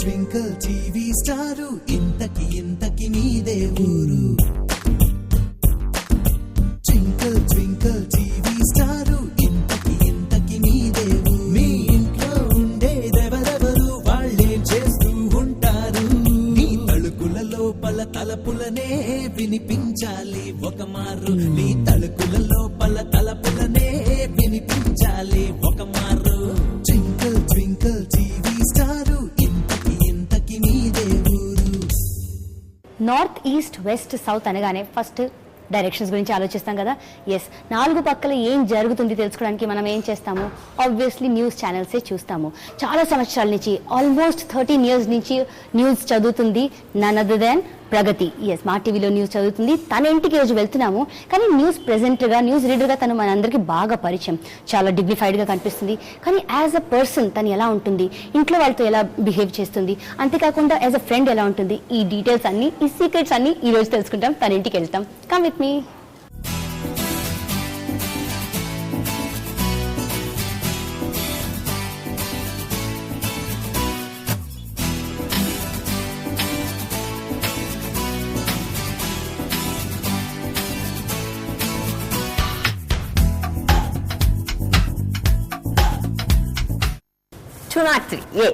Twinkle TV star ఇంతకి ఇంతకి మీదే ఊరు. ట్వింకిల్ ట్వింకిల్ టీవీ స్టారు ఇంతకి ఇంతకి మీదే ఊరు. మీ ఇంట్లో ఉండేదెవరెవరు వాళ్ళేం చేస్తూ ఉంటారు. నీ తలుకుల లోపల తలపులనే వినిపించాలి ఒక మారు. నీ తలుకుల లోపల తలపులనే వినిపించాలి ఒక మారు. ట్వింకిల్ ట్వింకిల్ టీవీ స్టారు ఇంతకి ఇంతకి మీదే ఊరు. నార్త్ ఈస్ట్ వెస్ట్ సౌత్ అనగానే ఫస్ట్ డైరెక్షన్స్ గురించి ఆలోచిస్తాం కదా. ఎస్, 4 పక్కల ఏం జరుగుతుంది తెలుసుకోవడానికి మనం ఏం చేస్తాము? ఆబ్వియస్లీ న్యూస్ ఛానల్సే చూస్తాము. చాలా సంవత్సరాల నుంచి, ఆల్మోస్ట్ 13 years నుంచి న్యూస్ చదువుతుంది నన్ అదర్ దెన్ ప్రగతి. ఎస్, మా టీవీలో న్యూస్ చదువుతుంది. తన ఇంటికి రోజు వెళ్తున్నాము, కానీ న్యూస్ ప్రెజెంటర్గా, న్యూస్ రీడర్గా తను మనందరికీ బాగా పరిచయం. చాలా డిగ్నిఫైడ్గా కనిపిస్తుంది. కానీ యాజ్ అ పర్సన్ తను ఎలా ఉంటుంది, ఇంట్లో వాళ్ళతో ఎలా బిహేవ్ చేస్తుంది, అంతేకాకుండా యాజ్ అ ఫ్రెండ్ ఎలా ఉంటుంది, ఈ డీటెయిల్స్ అన్ని, ఈ సీక్రెట్స్ అన్ని ఈ రోజు తెలుసుకుంటాం. తన ఇంటికి వెళ్తాం. Come with me. Yeah.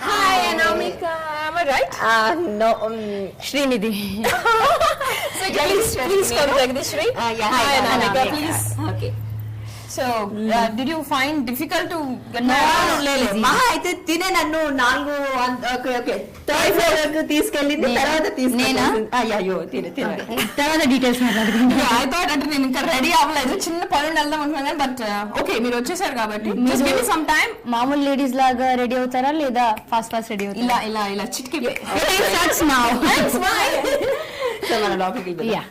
Hi, Anamika. Am I right? No, Srinidhi. So, please call Jagdishri. Yeah, hi, Anamika, please. Okay. So, did you find difficult to get మహా అయితే తినే నన్ను 4 థర్డ్ ఫ్లోర్ వరకు తీసుకెళ్ళింది. తర్వాత అయ్యో తర్వాత డీటెయిల్స్ మాట్లాడుకుంటాం. I thought అంటే నేను ఇంకా రెడీ అవ్వలేదు, చిన్న పనులు వెళ్దాం అనుకున్నాను. బట్ ఓకే, మీరు వచ్చేసారు కాబట్టి just give me some time. మామూలు లేడీస్ లాగా రెడీ అవుతారా లేదా ఫాస్ట్ రెడీ అవుతారా? ఇలా చిట్కి సో మన లోపలికి యా.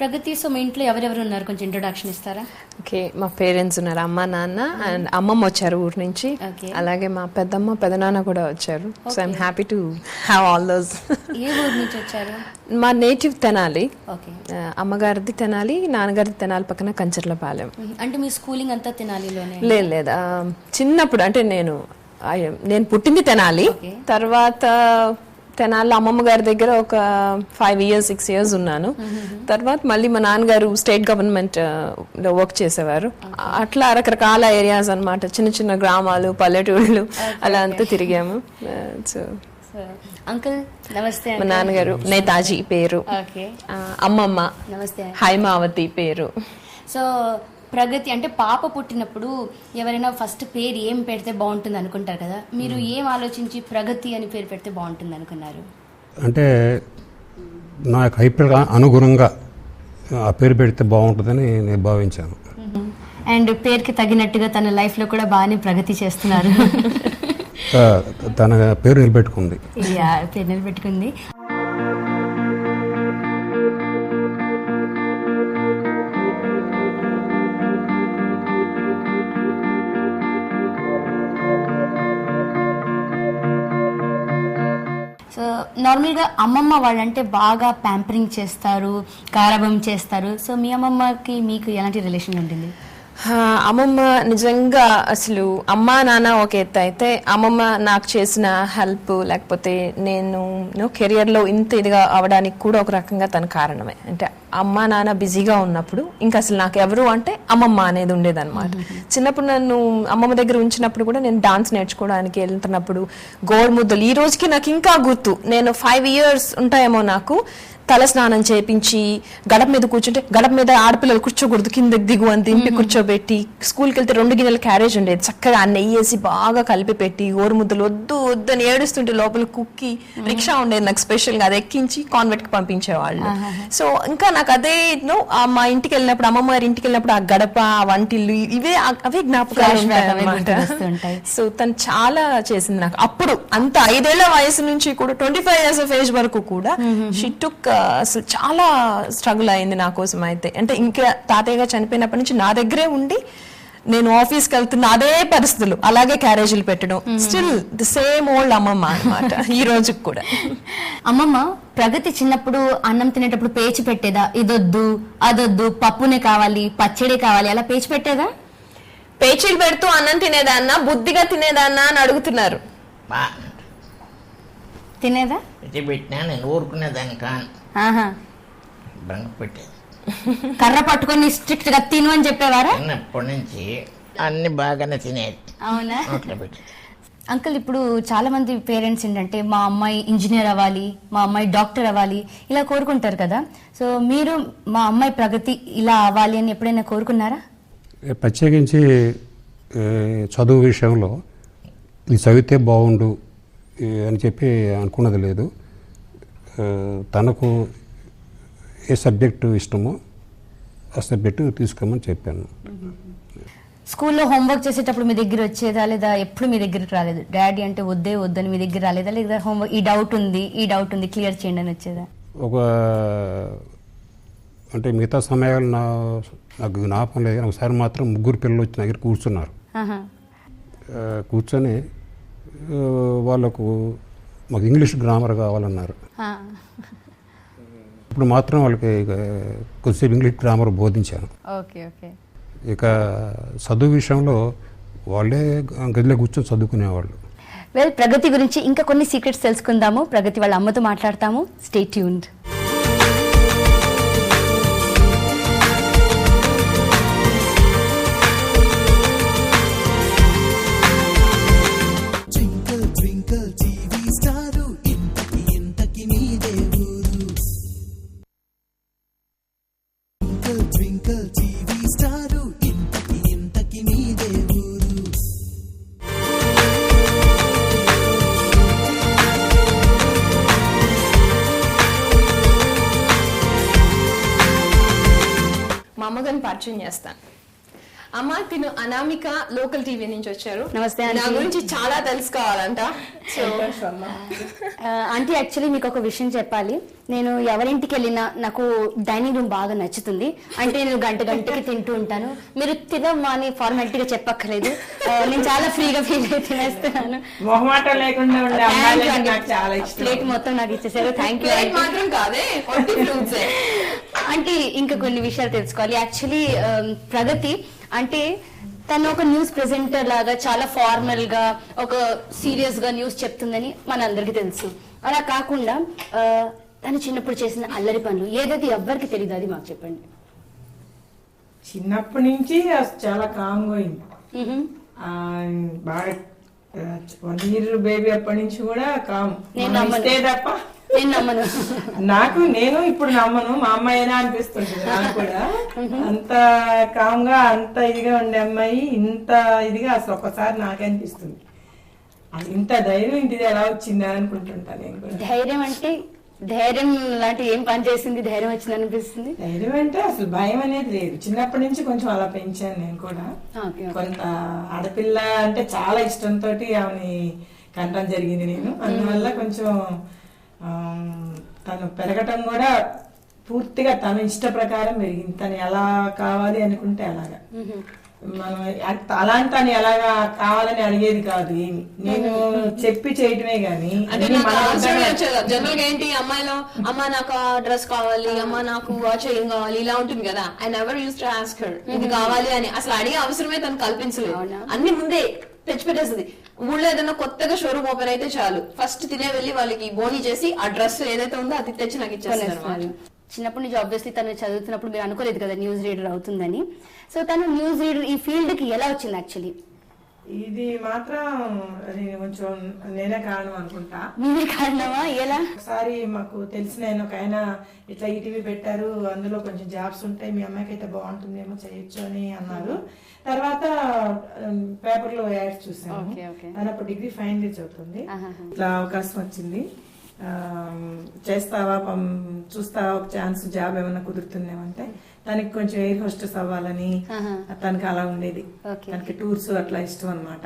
ప్రగతి, సో మీ ఇంట్లో ఎవరెవరు ఉన్నారు, కొంచెం ఇంట్రొడక్షన్ ఇస్తారా? ఓకే, మా పేరెంట్స్ ఉన్నారు, అమ్మ నాన్న అండ్ అమ్మమ్మ వచ్చారు ఊరు నుంచి. అలాగే మా పెద్దమ్మ పెదనాన్న కూడా వచ్చారు. So I'm happy to have all those. ఏ ఊరు నుంచి వచ్చారు? మా నేటివ్ తెనాలి. ఓకే. అమ్మగారిది తెనాలి, నాన్నగారిది తెనాలి పక్కన కంచర్లపాలెం. అంటే మీ స్కూలింగ్ అంతా తెనాలిలోనే? లేదు, చిన్నప్పుడు అంటే నేను పుట్టింది తెనాలి. తర్వాత తెనాలి అమ్మమ్మ గారి దగ్గర ఒక 5 years 6 years ఉన్నాను. తర్వాత మళ్ళీ మా నాన్నగారు స్టేట్ గవర్నమెంట్ లో వర్క్ చేసేవారు. అట్లా రకరకాల ఏరియాస్ అన్నమాట, చిన్న చిన్న గ్రామాలు, పల్లెటూళ్ళు అలా అంతా తిరిగాము. సో అంకుల్ నమస్తే. మా నాన్నగారు నేతాజీ పేరు, అమ్మమ్మ నమస్తే హైమావతి పేరు. సో ప్రగతి అంటే పాప పుట్టినప్పుడు ఎవరైనా ఫస్ట్ పేరు ఏం పెడితే బాగుంటుంది అనుకుంటారు కదా, మీరు ఏం ఆలోచించి ప్రగతి అని పేరు పెడితే బాగుంటుంది అనుకున్నారు? అంటే నా యొక్క అభిప్రాయం అనుగుణంగా ఆ పేరు పెడితే బాగుంటుందని నేను భావించాను. అండ్ పేరుకి తగినట్టుగా తన లైఫ్లో కూడా బాగానే ప్రగతి చేస్తున్నారు. తన పేరు నిలబెట్టుకుంది. పేరు నిలబెట్టుకుంది. సో నార్మల్గా అమ్మమ్మ వాళ్ళంటే బాగా ప్యాంపరింగ్ చేస్తారు, గారాబం చేస్తారు. సో మీ అమ్మమ్మకి మీకు ఎలాంటి రిలేషన్ ఉంటుంది? అమ్మమ్మ నిజంగా అసలు అమ్మా నాన్న ఒక ఎత్తు అయితే, అమ్మమ్మ నాకు చేసిన హెల్ప్ లేకపోతే నేను కెరియర్లో ఇంత ఇదిగా అవడానికి కూడా ఒక రకంగా తన కారణమే. అంటే అమ్మా నాన్న బిజీగా ఉన్నప్పుడు ఇంకా అసలు నాకు ఎవరు అంటే అమ్మమ్మ అనేది ఉండేదన్నమాట. చిన్నప్పుడు నన్ను అమ్మమ్మ దగ్గర ఉంచినప్పుడు కూడా నేను డాన్స్ నేర్చుకోవడానికి వెళ్తున్నప్పుడు గోడు ముద్దలు ఈ రోజుకి నాకు ఇంకా గుర్తు. నేను 5 years ఉంటాయేమో నాకు, తల స్నానం చేపించి గడప మీద కూర్చుంటే, గడప మీద ఆడపిల్లలు కూర్చోకూడదు, కిందకి దిగు అని దింపి కూర్చోబెట్టి, స్కూల్కి వెళ్తే 2 గిన్నెల క్యారేజ్ ఉండేది, చక్కగా నెయ్యి వేసి బాగా కలిపి పెట్టి, గోరు ముద్దలు వద్దు వద్దని ఏడుస్తుంటే లోపల కుక్కి రిక్షా ఉండేది నాకు స్పెషల్గా, అది ఎక్కించి కాన్వెంట్ కి పంపించేవాళ్ళు. సో ఇంకా నాకు అదే మా ఇంటికి వెళ్ళినప్పుడు, అమ్మమ్మ గారి ఇంటికి వెళ్ళినప్పుడు ఆ గడప, ఆ వంటిల్లు అవే జ్ఞాపకాలు ఉంటాయి. సో తను చాలా చేసింది నాకు. అప్పుడు అంత 5 ఏళ్ల వయసు నుంచి కూడా 25 years of age వరకు కూడా షీ టుక్ అసలు చాలా స్ట్రగుల్ అయింది నా కోసం అయితే. అంటే ఇంకా తాతయ్య గారు చనిపోయినప్పటి నుంచి నా దగ్గరే ఉండి నేను ఆఫీస్కి వెళ్తున్న అదే పరిస్థితులు, అలాగే క్యారేజీలు పెట్టడం, స్టిల్ ది సేమ్ ఓల్డ్ అమ్మమ్మ అన్నమాట ఈ రోజుకి కూడా. అమ్మమ్మ ప్రగతి చిన్నప్పుడు అన్నం తినేటప్పుడు పేచి పెట్టేదా? ఇదొద్దు అదొద్దు, పప్పునే కావాలి, పచ్చడే కావాలి, అలా పేచి పెట్టేదా? పేచీలు పెడుతూ అన్నం తినేదాన్నా, బుద్ధిగా తినేదాన్నా అని అడుగుతున్నారు. తినేదా? పెట్టి పెట్టినా నేను ఊరుకునేదాన్ని కాను, ఆహా, బంగ పెట్టేది. కర్ర పట్టుకొని స్ట్రిక్ట్ గా తిను అని చెప్పేవారా? చిన్నప్పటి నుంచి అన్ని బాగానే తినేది. అవునా? నోట్లో పెట్టి. అంకుల్, ఇప్పుడు చాలా మంది పేరెంట్స్ ఏంటంటే మా అమ్మాయి ఇంజనీర్ అవ్వాలి, మా అమ్మాయి డాక్టర్ అవ్వాలి ఇలా కోరుకుంటారు కదా. సో మీరు మా అమ్మాయి ప్రగతి ఇలా అవ్వాలి అని ఎప్పుడైనా కోరుకున్నారా? ప్రత్యేకించి చదువు విషయంలో ఇది చదివితే బాగుండు అని చెప్పి అనుకున్నది లేదు. తనకు ఏ సబ్జెక్టు ఇష్టమో ఆ సబ్జెక్టు తీసుకోమని చెప్పాను. స్కూల్లో హోంవర్క్ చేసేటప్పుడు మీ దగ్గర వచ్చేదా లేదా ఎప్పుడు మీ దగ్గరికి రాలేదు? డాడీ అంటే వద్దే వద్దని మీ దగ్గర రాలేదా? లేదా హోంవర్క్ ఈ డౌట్ ఉంది క్లియర్ చేయండి అని వచ్చేదా? అంటే మిగతా సమయాలు నాకు జ్ఞాపకం లేదు. ఒకసారి మాత్రం 3 పిల్లలు వచ్చి దగ్గర కూర్చున్నారు. కూర్చొని వాళ్ళకు మాకు ఇంగ్లీష్ గ్రామర్ కావాలన్నారు. ఇప్పుడు మాత్రం వాళ్ళకి కొద్దిసేపు ఇంగ్లీష్ గ్రామర్ బోధించాను. ఇక చదువు విషయంలో వాళ్ళే గదిలో కూర్చొని చదువుకునేవాళ్ళు. వెల్, ప్రగతి గురించి ఇంకా కొన్ని సీక్రెట్స్ తెలుసుకుందాము. ప్రగతి వాళ్ళ అమ్మతో మాట్లాడతాము. Stay tuned. Twinkle twinkle TV star ఇంతకి ఇంతకి మీదే ఊరు. ట్వింకిల్ ట్వింకిల్ టీవీ స్టారు ఇంతకి ఇంతకి మీదే ఊరు. మా అమ్మగారిని పరిచయం చేస్తాను. అమ్మ, తిను అనామిక లోకల్ టీవీ నుంచి వచ్చారు. నమస్తే నా గురించి చాలా తెలుసుకోవాలంట. సో ఆంటీ, యాక్చువల్లీ మీకు ఒక విషయం చెప్పాలి. నేను ఎవరింటికి వెళ్ళినా నాకు డైనింగ్ రూమ్ బాగా నచ్చుతుంది. అంటే నేను గంటకి తింటూ ఉంటాను. మీరు తినమ్మా అని ఫార్మాలిటీగా చెప్పక్కర్లేదు. నేను చాలా ఫ్రీగా ఫీల్ అయి తినేస్తున్నాను. మొహమాటం లేకుండా ఉండే అమ్మాయిలు నాకు చాలా ఇష్టం. ప్లేట్ మొత్తం నాకు ఇచ్చేసారు. Thank you. మాత్రం కాదే, అంటే ఇంకా కొన్ని విషయాలు తెలుసుకోవాలి. యాక్చువల్లీ ప్రగతి అంటే తను ఒక న్యూస్ ప్రెజెంటర్ లాగా చాలా ఫార్మల్ గా ఒక సీరియస్ గా న్యూస్ చెప్తుందని మనందరికీ తెలుసు. అలా కాకుండా తను చిన్నప్పుడు చేసిన అల్లరి పనులు ఏదైతే ఎవ్వరికి తెలియదు, అది మాకు చెప్పండి. చిన్నప్పటి నుంచి చాలా కామ్ గోయింగ్, బాగా 1 year బేబీ అప్పటి నుంచి కూడా కామ్. ఇస్తే తప్ప నేను నమ్మను. నేను ఇప్పుడు నమ్మను. మా అమ్మాయినా అనిపిస్తుంటుంది నాకు కూడా. అంత కామ్ గా అంత ఇదిగా ఉండే అమ్మాయి ఇంత ఇదిగా అసలు ఒకసారి నాకే అనిపిస్తుంది, అది ఇంత ధైర్యం ఇంటిది ఎలా వచ్చిందా అనుకుంటుంటా నేను కూడా. ధైర్యం అంటే ధైర్యం లాంటి ఏం పని చేసింది ధైర్యం వచ్చింది అనిపిస్తుంది? ధైర్యం అంటే అసలు భయం అనేది లేదు. చిన్నప్పటి నుంచి కొంచెం అలా పెంచాను నేను కూడా. కొంత ఆడపిల్ల అంటే చాలా ఇష్టంతో ఆమెని కంటం జరిగింది నేను. అందువల్ల కొంచెం తను పెరగటం కూడా పూర్తిగా తన ఇష్ట ప్రకారం పెరిగింది. తను ఎలా కావాలి అనుకుంటే అలాగా. మనం అలాంటి తను ఎలాగా కావాలని అడిగేది కాదు ఏమి. నేను చెప్పి చేయటమే గానీ జనరల్ గా ఏంటి అమ్మాయిలో, అమ్మ నాకు డ్రెస్ కావాలి, అమ్మ నాకు చైన్ కావాలి, ఇలా ఉంటుంది కదా. I never use to ask her ఇది కావాలి అని. అసలు అడిగే అవసరమే తను కల్పించలేదు. అన్ని ముందే తెచ్చి పెట్టేస్తుంది. ఊళ్ళో ఏదైనా కొత్తగా షోరూమ్ ఓపెన్ అయితే చాలు, ఫస్ట్ తినే వెళ్ళి వాళ్ళకి బోనీ చేసి ఆ డ్రెస్ ఏదైతే ఉందో అది తెచ్చి నాకు ఇచ్చేస్తారు. చిన్నప్పటి నుంచి ఆబ్వియస్లీ తను చదువుతున్నప్పుడు మీరు అనుకోలేదు కదా న్యూస్ రీడర్ అవుతుందని. సో తను న్యూస్ రీడర్ ఈ ఫీల్డ్ కి ఎలా వచ్చింది? యాక్చువల్లీ ఇది మాత్రం కొంచెం నేనే కారణం అనుకుంటా. మీరే కారణమా? ఎలా? ఒకసారి మాకు తెలిసిన ఆయన ఒక ఆయన ఇట్లా ఈటీవీ పెట్టారు, అందులో కొంచెం జాబ్స్ ఉంటాయి, మీ అమ్మాయికి అయితే బాగుంటుందేమో చేయొచ్చు అని అన్నారు. తర్వాత పేపర్ లో యాడ్స్ చూసాను. తను అప్పుడు డిగ్రీ ఫైనల్ ఇయర్ చదువుతుంది. ఇట్లా అవకాశం వచ్చింది, చేస్తావా, చూస్తావా ఒక ఛాన్స్, జాబ్ ఏమన్నా కుదురుతుందేమంటే తనకి కొంచెం ఎయిర్ హోస్టెస్ అవ్వాలని తనకి అలా ఉండేది. తనకి టూర్స్ అట్లా ఇష్టం అనమాట.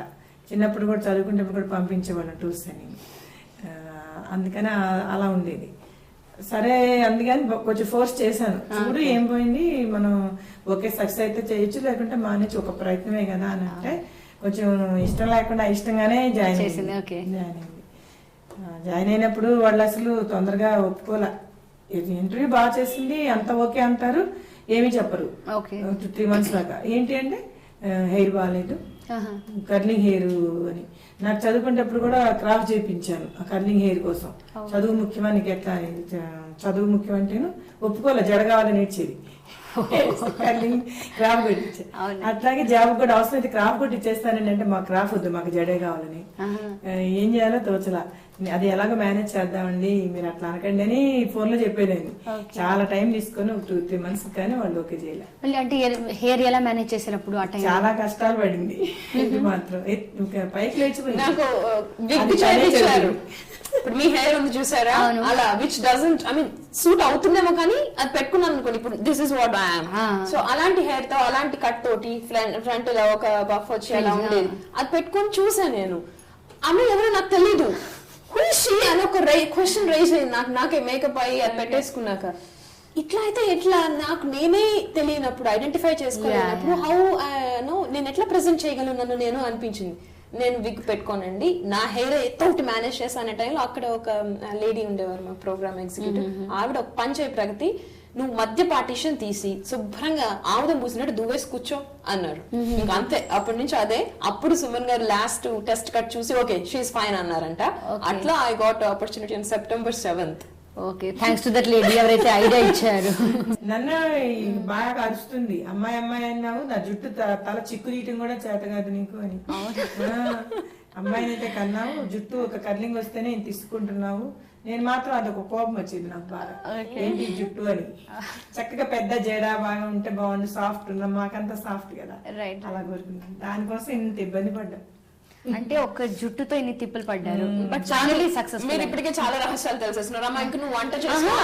చిన్నప్పుడు కూడా చదువుకుంటే కూడా పంపించేవాళ్ళం టూర్స్ అని. అందుకని అలా ఉండేది. సరే అందుకని కొంచెం ఫోర్స్ చేశాను. చూడు ఏం పోయింది, మనం ఓకే సక్సెస్ అయితే చేయొచ్చు, లేకుంటే మానేసి ఒక ప్రయత్నమే కదా అని అంటే కొంచెం ఇష్టం లేకుండా ఇష్టంగానే జాయిన్ అయింది. జాయిన్ అయినప్పుడు వాళ్ళు అసలు తొందరగా ఒప్పుకోలే. ఇంటర్వ్యూ బాగా చేసింది, అంత ఓకే అంటారు, ఏమీ చెప్పరు 3 months దాకా. ఏంటి అంటే హెయిర్ బాగాలేదు, కర్లింగ్ హెయిర్ అని. నాకు చదువుకునేటప్పుడు కూడా క్రాఫ్ట్ చేయించాను ఆ కర్లింగ్ హెయిర్ కోసం. చదువు ముఖ్యమా, నీకు ఎట్లా చదువు ముఖ్యం అంటేను ఒప్పుకోలే, జడ కావాలని ఇచ్చేది. కర్లింగ్ క్రాఫ్ట్ కొట్టించే. అట్లాగే జాబ్ కూడా అవసరం అయితే క్రాఫ్ట్ కొట్టి ఇచ్చేస్తానండి అంటే మాకు క్రాఫ్ట్ వద్దు, మాకు జడే కావాలని. ఏం చేయాలో తోచలా. అది ఎలాగో మేనేజ్ చేద్దామండి, మీరు అట్లా అనకండి అని ఫోన్ లో చెప్పేదాన్ని. చాలా టైం తీసుకొని ఒక 2-3 months కానీ వాళ్ళు ఓకే చేయలే. అంటే హెయిర్ ఎలా మేనేజ్ చేసినప్పుడు చాలా కష్టాలు పడింది. మాత్రం పైకి లేచిపోయింది. నాకు ఇప్పుడు మీ హెయిర్ ఉంది చూసారా, అలా which doesn't I mean suit అవుతుందేమో కానీ అది పెట్టుకున్నాను అనుకోండి, ఇప్పుడు this is what I am. So అలాంటి హెయిర్ తో అలాంటి కట్ తోటి ఫ్రంట్ లో ఒక బఫ్ వచ్చి అలా ఉండేది. అది పెట్టుకొని చూసాను నేను. ఆమె ఎవరో నాకు తెలీదు, అని ఒక క్వశ్చన్ రైజ్ అయింది నాకే మేకప్ అయ్యి అది పెట్టేసుకున్నాక. ఇట్లా అయితే ఎట్లా, నాకు నేనే తెలియనప్పుడు, ఐడెంటిఫై చేసుకోలేనప్పుడు హౌ నేను ఎట్లా ప్రెజెంట్ చేయగలను నన్ను నేను అనిపించింది. నేను విగ్ పెట్టుకోనండి, నా హెయిర్ ఎత్తోటి మేనేజ్ చేశాను అనే టైంలో అక్కడ ఒక లేడీ ఉండేవారు మా ప్రోగ్రామ్ ఎగ్జిక్యూటివ్. ఆవిడ ఒక పంచే ప్రగతి, నువ్వు మధ్య పార్టీషన్ తీసి శుభ్రంగా ఆముదం పూసినట్టు దువ్వేసి కూర్చో అన్నారు. ఇంకా అంతే, అప్పటి నుంచి అదే. అప్పుడు సుమన్ గారు లాస్ట్ టెస్ట్ కట్ చూసి ఓకే షీఈస్ ఫైన్ అన్నారంట. అట్లా I got opportunity on September 7th. Okay, thanks to that lady ఎవరైతే ఐడియా ఇచ్చారు. నన్ను బాగా అరుస్తుంది, అమ్మాయి అమ్మాయి అన్నావు, నా జుట్టు తల చిక్కు తీయటం కూడా చేత కాదు నీకు అని. అమ్మాయిని అయితే కన్నావు, జుట్టు ఒక కర్లింగ్ వస్తేనే తీసుకుంటున్నావు. నేను మాత్రం అదొక కోపం వచ్చింది నాకు బాగా, ఏంటి జుట్టు అని. చక్కగా పెద్ద జడ బాగా ఉంటే బాగుండు, సాఫ్ట్ ఉన్నాం, మాకంతా సాఫ్ట్ కదా, అలా కోరుకున్నాను. దానికోసం ఇంత ఇబ్బంది పడ్డా. అంటే ఒక జుట్టుతో ఇన్ని తిప్పలు పడ్డారు, బట్ ఫైనల్లీ సక్సెస్. మీరు ఇప్పటికే చాలా రహస్యాలు తెలిసేస్తున్నారు. అమ్మా ఇంక నువ్వు వంట చేస్తా.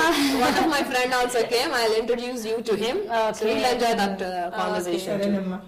One of my friend also came, I will introduce you to him. So you will enjoy that conversation. సరేనమ్మా.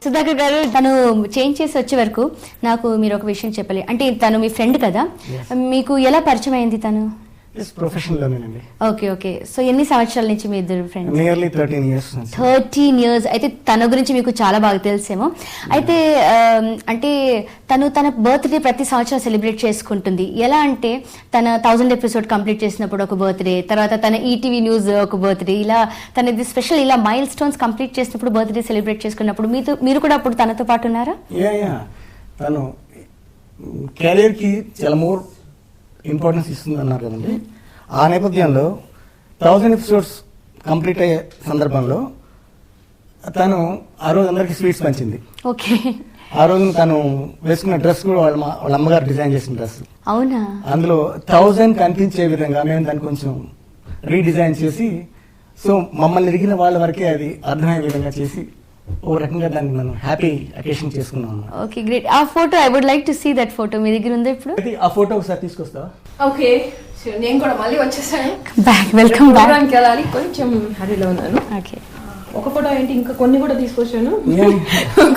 సుధాకర్ గారు, తను చేంజ్ చేసి వచ్చే వరకు నాకు మీరు ఒక విషయం చెప్పాలి. అంటే తను మీ ఫ్రెండ్ కదా, మీకు ఎలా పరిచయం అయింది తను? ప్రొఫెషనల్లోనేనండి. Okay okay. సో ఎన్ని సంవత్సరాల నుంచి మీ ఇద్దరు ఫ్రెండ్స్? Nearly 13 years. 13 years. అయితే తన గురించి మీకు చాలా బాగా తెలుసేమో. అయితే అంటే తన బర్త్డే ప్రతి సంవత్సరం సెలబ్రేట్ చేసుకుంటుంది. ఎలా అంటే తన 1000 ఎపిసోడ్ కంప్లీట్ చేసినప్పుడు ఒక బర్త్డే, తర్వాత తన ఈటీవీ న్యూస్ ఒక బర్త్డే, ఇలా తనది స్పెషల్ ఇలా మైల్ స్టోన్స్ కంప్లీట్ చేసినప్పుడు బర్త్డే సెలబ్రేట్ చేసుకున్నప్పుడు మీరు కూడా అప్పుడు తనతో పాటు ఉన్నారా? తను కెరీర్ కి చాలా మోర్ ఇంపార్టెన్స్ ఇస్తుంది అన్నారు కదండి. ఆ నేపథ్యంలో 1000 episodes కంప్లీట్ అయ్యే సందర్భంలో తను ఆ రోజు అందరికి స్వీట్స్ పంచింది. ఓకే. ఆ రోజు తను వేసుకున్న డ్రెస్ కూడా వాళ్ళ అమ్మగారు డిజైన్ చేసిన డ్రెస్. అవునా? అందులో 1000 కనిపించే విధంగా మేము దాన్ని కొంచెం రీడిజైన్ చేసి, సో మమ్మల్ని ఎదిగిన వాళ్ళ వరకే అది అర్థమయ్యే విధంగా చేసి ఓ రకంగా దాన్ని మనం హ్యాపీ అకేషన్ చేసుకున్నాం. Okay, great. ఆ photo I would like to see that photo. మీ దగ్గర ఉందా ఇప్పుడు? ఆ ఫోటో ఒకసారి తీసుకొస్తావా? ఓకే, నేను కూడా మళ్ళీ వచ్చేసాను. Welcome back. వెళ్ళాలి, కొంచెం హరిలో ఉన్నాను. ఓకే. ఒక ఫోటో ఏంటి, ఇంకా కొన్ని కూడా తీసుకొచ్చాను.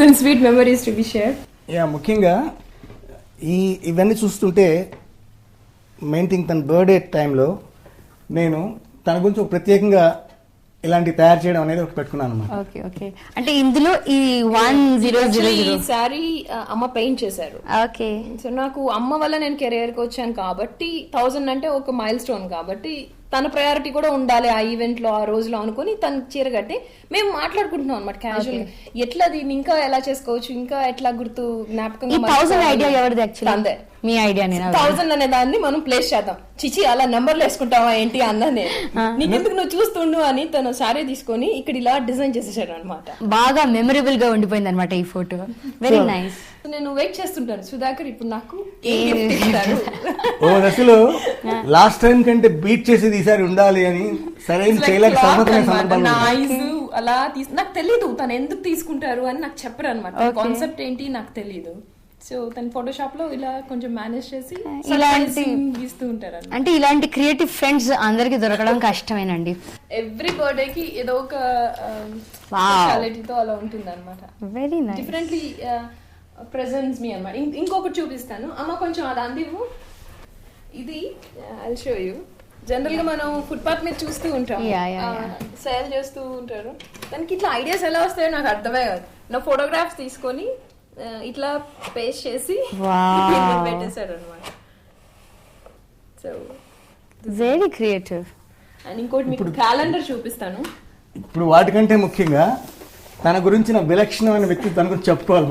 కొన్ని sweet memories to be share. ముఖ్యంగా ఇవన్నీ చూస్తుంటే మెయిన్ థింగ్ తన బర్త్డే టైంలో నేను తన గురించి ఒక ప్రత్యేకంగా ఇలాంటి తయారు చేయడం అనేది ఒకటి పెట్టుకున్నాను అనమాట. Okay okay. అంటే ఇందులో ఈ 1000 ఈ సారీ అమ్మ పెయింట్ చేశారు. ఓకే. సో నాకు అమ్మ వల్ల నేను కెరియర్ కి వచ్చాను కాబట్టి 1000 అంటే ఒక మైల్ స్టోన్ కాబట్టి తన ప్రయారిటీ కూడా ఉండాలి ఆ ఈవెంట్ లో ఆ రోజులో అనుకుని తను చీర కట్టి మేము మాట్లాడుకుంటున్నాం అనమాట క్యాజువల్ ఎట్లా దీన్ని ఇంకా ఎలా చేసుకోవచ్చు ఇంకా ఎట్లా గుర్తు జ్ఞాపకంగా. 1000 ఐడియా ఎవరిది యాక్చువల్లీ? అంతే మీ ఐడియా. 1000 అనే దాన్ని మనం ప్లేస్ చేద్దాం. చిచి అలా నెంబర్లు వేసుకుంటావా ఏంటి అన్నా నేను నీకెందుకు నువ్వు చూస్తుండు అని తను సారీ తీసుకొని ఇక్కడ ఇలా డిజైన్ చేసేసాడు అనమాట. బాగా మెమరబుల్ గా ఉండిపోయింది అనమాట ఈ ఫోటో. Very nice. నేను వెయిట్ చేస్తుంటాను సుధాకర్ ఇప్పుడు నాకు ఏం gift ఇస్తారు. ఓ దశలో లాస్ట్ టైం కంటే బీట్ చేసేది ఈసారి ఉండాలి అని సరైన చేయలేక అలా నాకు తెలీదు తను ఎందుకు తీసుకుంటారు అని నాకు చెప్పరు అనమాట. కాన్సెప్ట్ ఏంటి నాకు తెలీదు. సో తన ఫోటోషాప్ లో ఇలా కొంచెం మేనేజ్ చేసి ఇలాంటి గీస్తూ ఉంటారు. అంటే ఇలాంటి క్రియేటివ్ ఫ్రెండ్స్ అందరికి దొరకడం కష్టమేనండి. ఎవ్రీ బర్త్డే కి ఏదో ఒక స్పెషాలిటీతో అలా ఉంటుంది అనమాట. Very nice. డిఫరెంట్లీ ప్రెజెంట్స్ మీ అనమాట. ఇంకొకటి చూపిస్తాను అమ్మ కొంచెం అది అందివు. ఇది ఐ షో యూ. జనరల్ గా మనం ఫుట్పాత్ మీద చూస్తూ ఉంటాం సేల్ చేస్తూ ఉంటారు. దానికి ఇట్లా ఐడియాస్ ఎలా వస్తాయో నాకు అర్థమే కాదు. నా ఫోటోగ్రాఫ్స్ తీసుకొని ఇట్లా పేస్ట్ చేసి పెట్టేశాడు అనమాట. So very creative. అండ్ ఇంకోటి మీకు క్యాలెండర్ చూపిస్తాను. ఇప్పుడు వాటికంటే ముఖ్యంగా తన గురించిన విలక్షణమైన వ్యక్తి తన గురించి చెప్పుకోవాలి.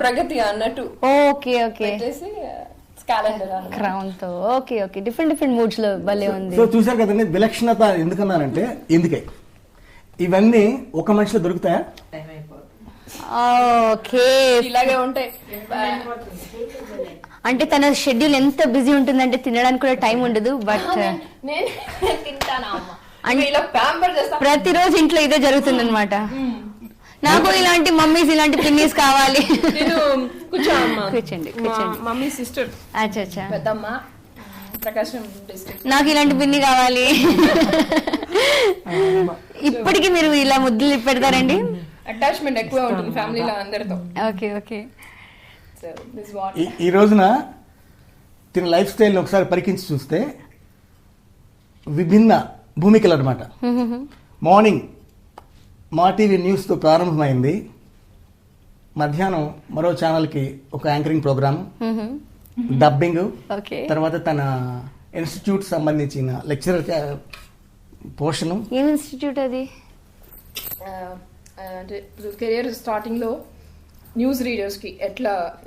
ప్రగతి అన్నట్టు ఓకే ఓకే క్యాలెండర్ క్రౌన్ తో. Okay okay. డిఫరెంట్ మూడ్స్ లో భలే ఉంది. సో చూసారు కదండి విలక్షణత ఎందుకన్నానంటే ఎందుకే ఇవన్నీ ఒక మనిషిలో దొరుకుతాయా? ఓకే. ఇలాగే ఉంటాయి. అంటే తన షెడ్యూల్ ఎంత బిజీ ఉంటుందంటే తినడానికి కూడా టైం ఉండదు. బట్ ప్రతిరోజు ఇంట్లో ఇదే జరుగుతుంది అనమాట. నాకు ఇలాంటి మమ్మీస్ ఇలాంటి పిన్నీస్ కావాలి. కూర్చోండి. మమ్మీ సిస్టర్ అచ్చా పెద్దమ్మ ప్రకాశం డిస్ట్రిక్ట్. నాకు ఇలాంటి పిన్ని కావాలి. ఇప్పటికి మీరు ఇలా ముద్దులు పెడతారండి? అటాచ్మెంట్ ఎక్కువ ఉంటుంది ఫ్యామిలీలో అందరితో. Okay okay. ఈ రోజున తిన లైఫ్ స్టైల్ ఒకసారి పరికించి చూస్తే విభిన్న భూమికలు అనమాట. మార్నింగ్ మా టీవీ న్యూస్తో ప్రారంభమైంది. మధ్యాహ్నం మరో ఛానల్కి ఒక యాంకరింగ్ ప్రోగ్రామ్, డబ్బింగ్, తర్వాత తన ఇన్స్టిట్యూట్ సంబంధించిన లెక్చరర్ పోర్షన్. ఏం ఇన్స్టిట్యూట్ అది? అంటే కెరియర్ స్టార్టింగ్ లో న్యూస్ రీడర్స్ కి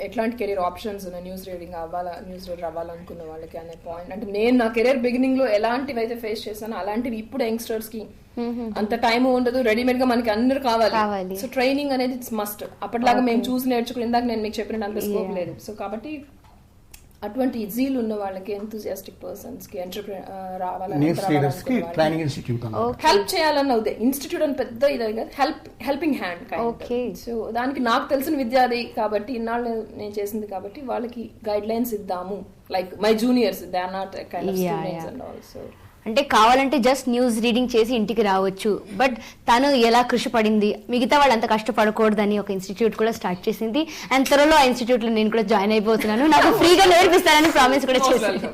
ఎట్లాంటి కెరియర్ ఆప్షన్స్ ఉన్నాయి, న్యూస్ రీడర్ అవ్వాలనుకున్న వాళ్ళకి అనే పాయింట్. అంటే నేను నా కెరియర్ బిగినింగ్ లో ఎలాంటివి అయితే ఫేస్ చేశానో అలాంటివి ఇప్పుడు యంగ్స్టర్స్ కి అంత టైం ఉండదు. రెడీమేడ్ గా మనకి అందరూ కావాలి. సో ట్రైనింగ్ అనేది ఇట్స్ మస్ట్. అప్పటిలాగా మేము చూసి నేర్చుకుని ఇందాక నేను మీకు చెప్పినట్టు అంత స్కోప్ లేదు. సో కాబట్టి అటువంటి జీల్ ఉన్న వాళ్ళకి ఎంతూజియాస్టిక్ పర్సన్స్ కి హెల్ప్ చేయాలన్న ఇన్స్టిట్యూట్ అని పెద్ద ఇది హెల్పింగ్ హ్యాండ్. సో దానికి నాకు తెలిసిన విద్య అది కాబట్టి ఇన్నాళ్ళు నేను చేసింది కాబట్టి వాళ్ళకి గైడ్ లైన్స్ ఇద్దాము. Like my juniors they are not kind of students and also. అంటే కావాలంటే జస్ట్ న్యూస్ రీడింగ్ చేసి ఇంటికి రావచ్చు. బట్ తను ఎలా కృషి పడింది, మిగతా వాళ్ళు అంత కష్టపడకూడదని ఒక ఇన్స్టిట్యూట్ కూడా స్టార్ట్ చేసింది. అండ్ త్వరలో ఆ ఇన్స్టిట్యూట్ లో నేను కూడా జాయిన్ అయిపోతున్నాను. నాకు ఫ్రీగా నేర్పిస్తానని ప్రామిస్ కూడా చేసింది.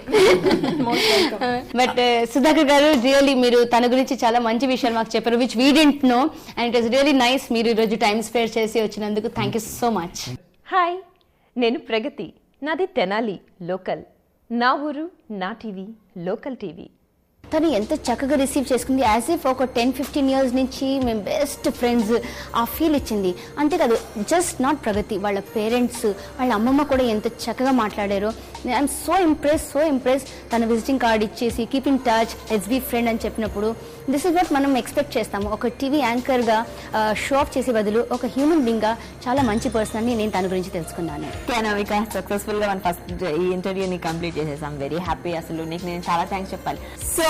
బట్ సుధాకర్ గారు రియల్లీ మీరు తన గురించి చాలా మంచి విషయాలు మాకు చెప్పారు, which we didn't know. And it was really nice మీరు ఈరోజు టైం స్పేర్ చేసి వచ్చినందుకు. Thank you so much. Hi, నేను ప్రగతి. నాది తెనాలి లోకల్. నా ఊరు నా టీవీ లోకల్ టీవీ. తను ఎంత చక్కగా రిసీవ్ చేసుకుంది. యాజ్ ఇఫ్ ఒక 10-15 years నుంచి మేము బెస్ట్ ఫ్రెండ్స్ ఆ ఫీల్ ఇచ్చింది. అంతేకాదు జస్ట్ నాట్ ప్రగతి, వాళ్ళ పేరెంట్స్, వాళ్ళ అమ్మమ్మ కూడా ఎంత చక్కగా మాట్లాడారో. I'm so impress. తన విజిటింగ్ కార్డ్ ఇచ్చేసి keep in touch, SB friend అని చెప్పినప్పుడు దిస్ ఇస్ వాట్ మనం ఎక్స్పెక్ట్ చేస్తాము. ఒక టీవీ యాంకర్గా షో ఆఫ్ చేసే బదులు ఒక హ్యూమన్ బీయింగ్గా చాలా మంచి పర్సన్ అని నేను తన గురించి తెలుసుకున్నాను. కేనవిక సక్సెస్ఫుల్గా మన ఫస్ట్ ఈ ఇంటర్వ్యూని కంప్లీట్ చేసేసాం. Very happy. అసలు నీకు నేను చాలా థ్యాంక్స్ చెప్పాలి. సో